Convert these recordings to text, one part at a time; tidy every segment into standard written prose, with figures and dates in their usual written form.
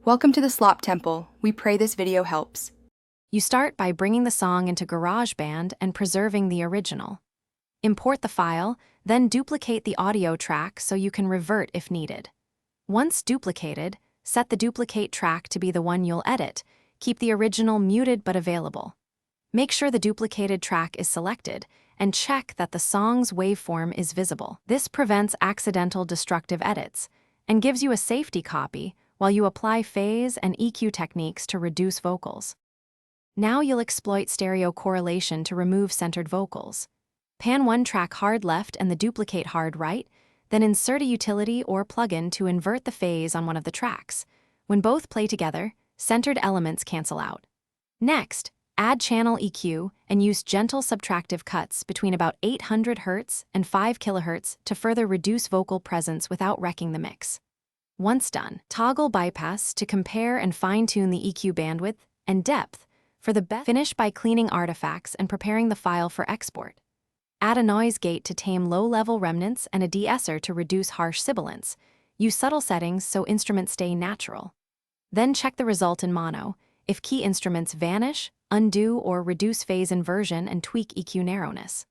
Welcome to the Slop Temple. We pray this video helps. You start by bringing the song into GarageBand and preserving the original. Import the file, then duplicate the audio track so you can revert if needed. Once duplicated, set the duplicate track to be the one you'll edit. Keep the original muted but available. Make sure the duplicated track is selected, and check that the song's waveform is visible. This prevents accidental destructive edits, and gives you a safety copy while you apply phase and EQ techniques to reduce vocals. Now you'll exploit stereo correlation to remove centered vocals. Pan one track hard left and the duplicate hard right, then insert a utility or plugin to invert the phase on one of the tracks. When both play together, centered elements cancel out. Next, add channel EQ and use gentle subtractive cuts between about 800 Hz and 5 kHz to further reduce vocal presence without wrecking the mix. Once done, toggle bypass to compare and fine-tune the EQ bandwidth and depth for the best. Finish by cleaning artifacts and preparing the file for export. Add a noise gate to tame low-level remnants and a de-esser to reduce harsh sibilance. Use subtle settings so instruments stay natural. Then check the result in mono. If key instruments vanish, undo or reduce phase inversion and tweak EQ narrowness.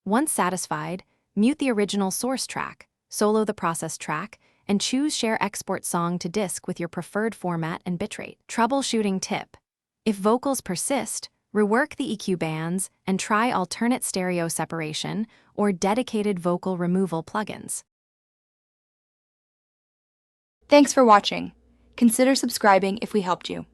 Once satisfied, mute the original source track, solo the process track, and choose Share Export Song to Disk with your preferred format and bitrate. Troubleshooting tip. If vocals persist, rework the EQ bands and try alternate stereo separation or dedicated vocal removal plugins. Thanks for watching. Consider subscribing if we helped you.